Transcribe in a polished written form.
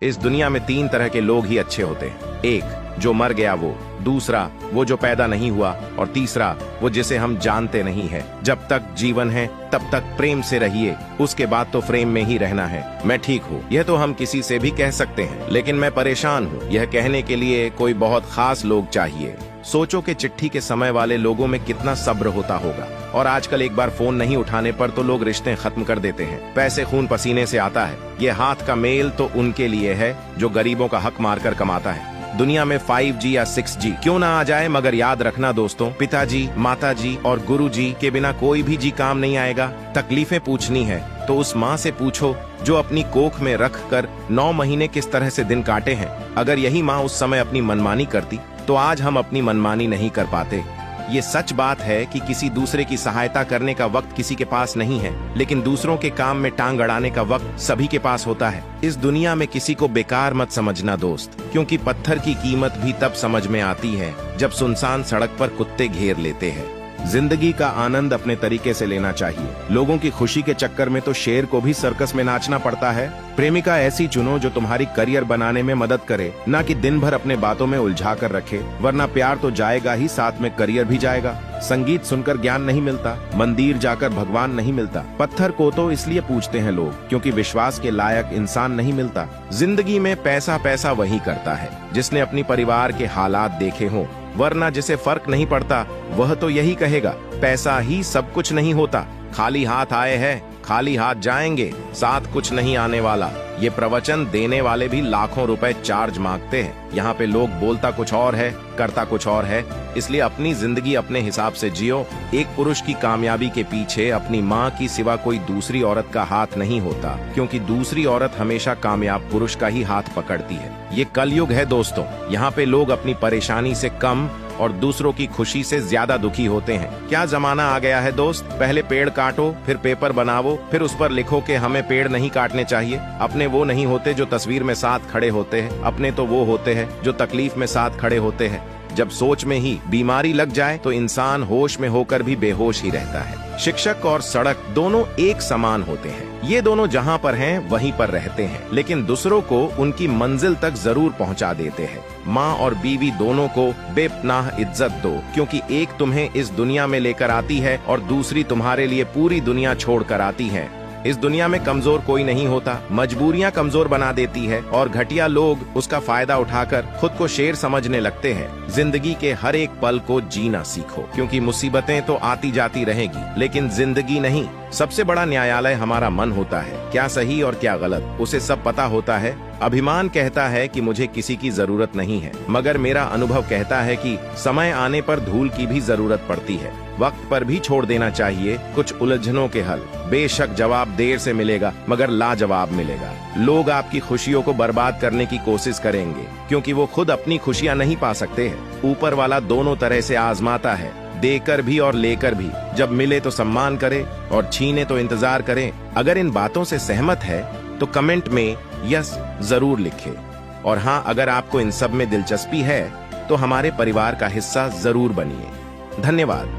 इस दुनिया में 3 तरह के लोग ही अच्छे होते हैं। एक, जो मर गया वो। दूसरा, वो जो पैदा नहीं हुआ। और तीसरा, वो जिसे हम जानते नहीं है। जब तक जीवन है तब तक प्रेम से रहिए, उसके बाद तो फ्रेम में ही रहना है। मैं ठीक हूँ, यह तो हम किसी से भी कह सकते हैं, लेकिन मैं परेशान हूँ। यह कहने के लिए कोई बहुत खास लोग चाहिए। सोचो कि चिट्ठी के समय वाले लोगों में कितना सब्र होता होगा। और आजकल एक बार फोन नहीं उठाने पर तो लोग रिश्ते खत्म कर देते हैं। पैसे खून पसीने से आता है। ये हाथ का मेल तो उनके लिए है जो गरीबों का हक मारकर कमाता है। दुनिया में 5G या 6G क्यों ना आ जाए, मगर याद रखना दोस्तों, पिताजी, माताजी और गुरुजी के बिना कोई भी जी काम नहीं आएगा। तकलीफें पूछनी है तो उस माँ से पूछो जो अपनी कोख में रख कर 9 महीने किस तरह से दिन काटे हैं। अगर यही माँ उस समय अपनी मनमानी करती तो आज हम अपनी मनमानी नहीं कर पाते। ये सच बात है कि किसी दूसरे की सहायता करने का वक्त किसी के पास नहीं है, लेकिन दूसरों के काम में टांग अड़ाने का वक्त सभी के पास होता है। इस दुनिया में किसी को बेकार मत समझना दोस्त, क्योंकि पत्थर की कीमत भी तब समझ में आती है जब सुनसान सड़क पर कुत्ते घेर लेते हैं। जिंदगी का आनंद अपने तरीके से लेना चाहिए। लोगों की खुशी के चक्कर में तो शेर को भी सर्कस में नाचना पड़ता है। प्रेमिका ऐसी चुनो जो तुम्हारी करियर बनाने में मदद करे, ना कि दिन भर अपने बातों में उलझा कर रखे, वरना प्यार तो जाएगा ही, साथ में करियर भी जाएगा। संगीत सुनकर ज्ञान नहीं मिलता, मंदिर जाकर भगवान नहीं मिलता। पत्थर को तो इसलिए पूजते हैं लोग क्योंकि विश्वास के लायक इंसान नहीं मिलता। जिंदगी में पैसा पैसा वही करता है जिसने अपनी परिवार के हालात देखे हों, वरना जिसे फर्क नहीं पड़ता वह तो यही कहेगा पैसा ही सब कुछ नहीं होता। खाली हाथ आए हैं, खाली हाथ जाएंगे, साथ कुछ नहीं आने वाला। ये प्रवचन देने वाले भी लाखों रुपए चार्ज मांगते हैं। यहाँ पे लोग बोलता कुछ और है, करता कुछ और है। इसलिए अपनी जिंदगी अपने हिसाब से जियो। एक पुरुष की कामयाबी के पीछे अपनी माँ की सिवा कोई दूसरी औरत का हाथ नहीं होता, क्योंकि दूसरी औरत हमेशा कामयाब पुरुष का ही हाथ पकड़ती है। ये कलयुग है दोस्तों। यहाँ पे लोग अपनी परेशानी से कम और दूसरों की खुशी से ज्यादा दुखी होते हैं। क्या जमाना आ गया है दोस्त, पहले पेड़ काटो, फिर पेपर बनावो, फिर उस पर लिखो कि हमें पेड़ नहीं काटने चाहिए। अपने वो नहीं होते जो तस्वीर में साथ खड़े होते हैं, अपने तो वो होते हैं जो तकलीफ में साथ खड़े होते हैं। जब सोच में ही बीमारी लग जाए तो इंसान होश में होकर भी बेहोश ही रहता है। शिक्षक और सड़क दोनों एक समान होते हैं। ये दोनों जहाँ पर हैं वहीं पर रहते हैं, लेकिन दूसरों को उनकी मंजिल तक जरूर पहुँचा देते हैं। माँ और बीवी दोनों को बेपनाह इज्जत दो, क्योंकि एक तुम्हें इस दुनिया में लेकर आती है और दूसरी तुम्हारे लिए पूरी दुनिया छोड़ कर आती है। इस दुनिया में कमजोर कोई नहीं होता, मजबूरियां कमजोर बना देती है और घटिया लोग उसका फायदा उठाकर खुद को शेर समझने लगते हैं। जिंदगी के हर एक पल को जीना सीखो, क्योंकि मुसीबतें तो आती जाती रहेगी, लेकिन जिंदगी नहीं। सबसे बड़ा न्यायालय हमारा मन होता है। क्या सही और क्या गलत उसे सब पता होता है। अभिमान कहता है कि मुझे किसी की जरूरत नहीं है, मगर मेरा अनुभव कहता है कि समय आने पर धूल की भी जरूरत पड़ती है। वक्त पर भी छोड़ देना चाहिए कुछ उलझनों के हल। बेशक जवाब देर से मिलेगा, मगर लाजवाब मिलेगा। लोग आपकी खुशियों को बर्बाद करने की कोशिश करेंगे, क्योंकि वो खुद अपनी खुशियां नहीं पा सकते हैं। ऊपर वाला दोनों तरह से आजमाता है, देकर भी और लेकर भी। जब मिले तो सम्मान करे और छीने तो इंतजार करें। अगर इन बातों से सहमत है तो कमेंट में यस जरूर लिखें। और हाँ, अगर आपको इन सब में दिलचस्पी है तो हमारे परिवार का हिस्सा जरूर बनिए। धन्यवाद।